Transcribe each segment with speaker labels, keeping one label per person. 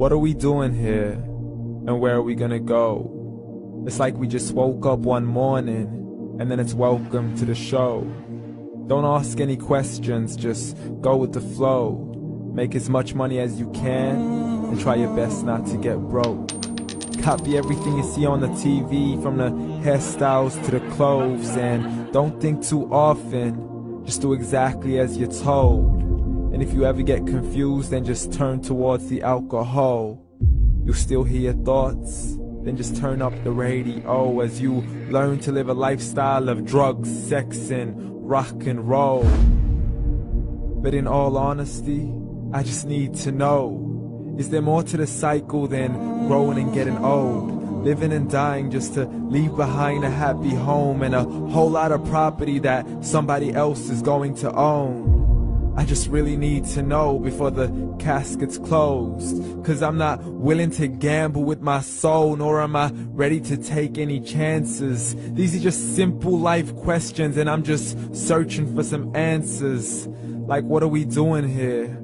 Speaker 1: What are we doing here? And where are we gonna go? It's like we just woke up one morning and then it's welcome to the show. Don't ask any questions, just go with the flow. Make as much money as you can and try your best not to get broke. Copy everything you see on the TV, from the hairstyles to the clothes, and don't think too often, just do exactly as you're told. And if you ever get confused, then just turn towards the alcohol. You'll still hear your thoughts, then just turn up the radio as you learn to live a lifestyle of drugs, sex, and rock and roll. But in all honesty, I just need to know, is there more to the cycle than growing and getting old? Living and dying just to leave behind a happy home and a whole lot of property that somebody else is going to own. I just really need to know before the casket's closed, 'cause I'm not willing to gamble with my soul, nor am I ready to take any chances. These are just simple life questions and I'm just searching for some answers. Like, what are we doing here?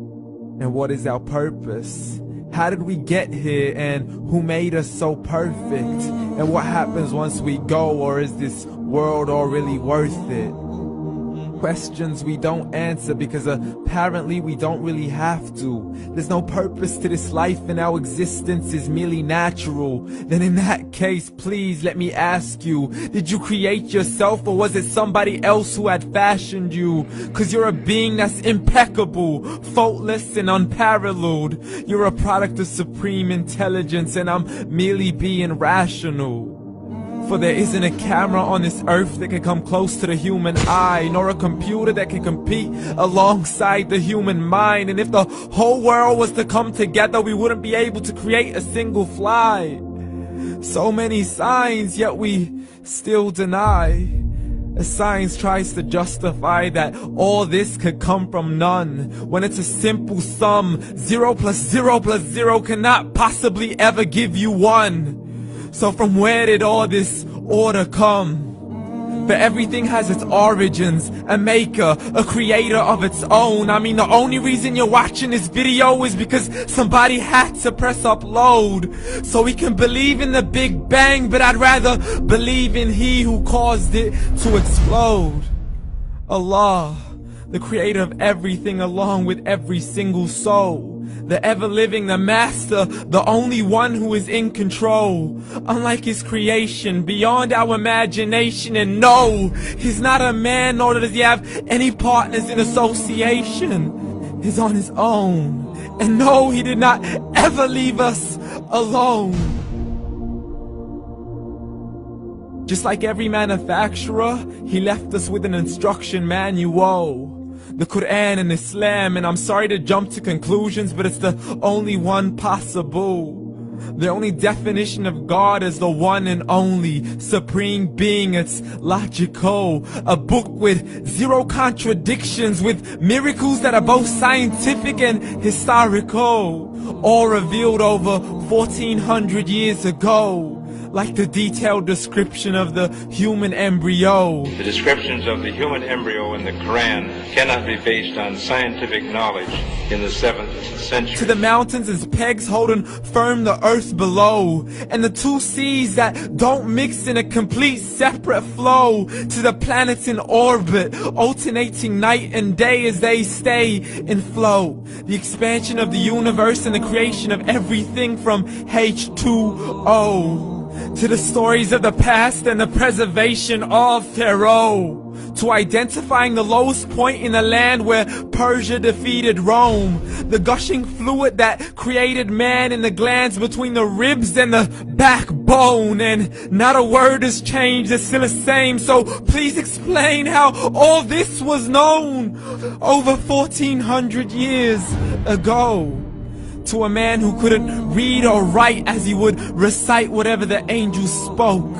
Speaker 1: And what is our purpose? How did we get here, and who made us so perfect? And what happens once we go, or is this world all really worth it? Questions we don't answer because apparently we don't really have to. There's no purpose to this life and our existence is merely natural. Then in that case, please let me ask you, did you create yourself, or was it somebody else who had fashioned you? 'Cause you're a being that's impeccable, faultless and unparalleled. You're a product of supreme intelligence and I'm merely being rational. For there isn't a camera on this earth that can come close to the human eye, nor a computer that can compete alongside the human mind. And if the whole world was to come together, we wouldn't be able to create a single fly. So many signs, yet we still deny. As science tries to justify that all this could come from none, when it's a simple sum. 0 plus 0 plus 0 cannot possibly ever give you 1. So from where did all this order come? For everything has its origins, a maker, a creator of its own. I mean, the only reason you're watching this video is because somebody had to press upload. So we can believe in the Big Bang, but I'd rather believe in He who caused it to explode. Allah, the creator of everything along with every single soul. The ever-living, the master, the only one who is in control. Unlike his creation, beyond our imagination. And no, he's not a man, nor does he have any partners in association. He's on his own. And no, he did not ever leave us alone. Just like every manufacturer, he left us with an instruction manual. The Quran and Islam, and I'm sorry to jump to conclusions, but it's the only one possible. The only definition of God is the one and only supreme being. It's logical, a book with 0 contradictions, with miracles that are both scientific and historical, all revealed over 1400 years ago. Like the detailed description of the human embryo.
Speaker 2: The descriptions of the human embryo in the Quran cannot be based on scientific knowledge in the 7th century.
Speaker 1: To the mountains as pegs holding firm the earth below, and the 2 seas that don't mix in a complete separate flow. To the planets in orbit, alternating night and day as they stay in flow. The expansion of the universe and the creation of everything from H2O. To the stories of the past and the preservation of Pharaoh. To identifying the lowest point in the land where Persia defeated Rome. The gushing fluid that created man in the glands between the ribs and the backbone. And not a word has changed, it's still the same. So please explain how all this was known over 1400 years ago. To a man who couldn't read or write, as he would recite whatever the angels spoke.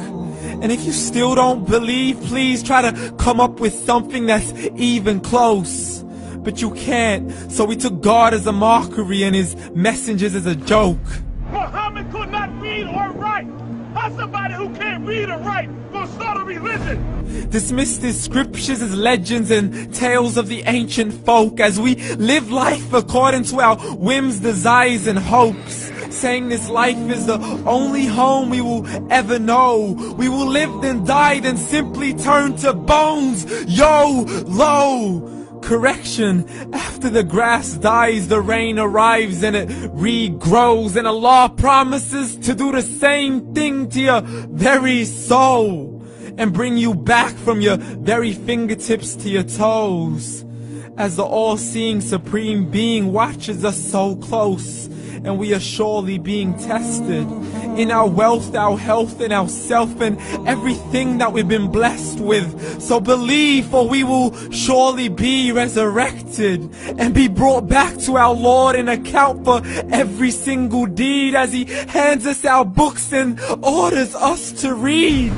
Speaker 1: And if you still don't believe, please try to come up with something that's even close. But you can't, so we took God as a mockery and his messengers as a joke.
Speaker 3: Muhammad could not read or write. How's somebody who can't read or write gonna start a religion?
Speaker 1: Dismiss his scriptures as legends and tales of the ancient folk, as we live life according to our whims, desires, and hopes. saying this life is the only home we will ever know. We will live then die then simply turn to bones. YOLO! Correction, after the grass dies, the rain arrives and it regrows, and Allah promises to do the same thing to your very soul and bring you back from your very fingertips to your toes, as the all-seeing supreme being watches us so close, and we are surely being tested in our wealth, our health, and our self, and everything that we've been blessed with. So believe, for we will surely be resurrected and be brought back to our Lord and account for every single deed, as He hands us our books and orders us to read.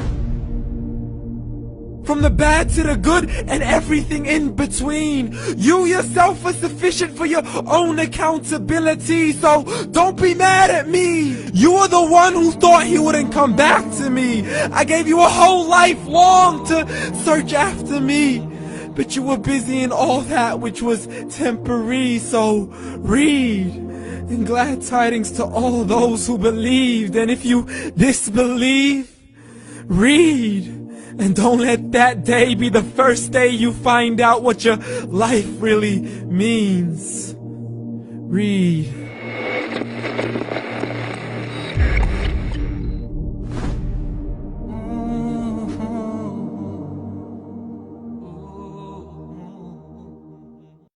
Speaker 1: From the bad to the good and everything in between. You yourself are sufficient for your own accountability, so don't be mad at me. You are the one who thought He wouldn't come back to me. I gave you a whole life long to search after me, but you were busy in all that which was temporary. So read, and glad tidings to all those who believed. And if you disbelieve, read. And don't let that day be the first day you find out what your life really means. Read.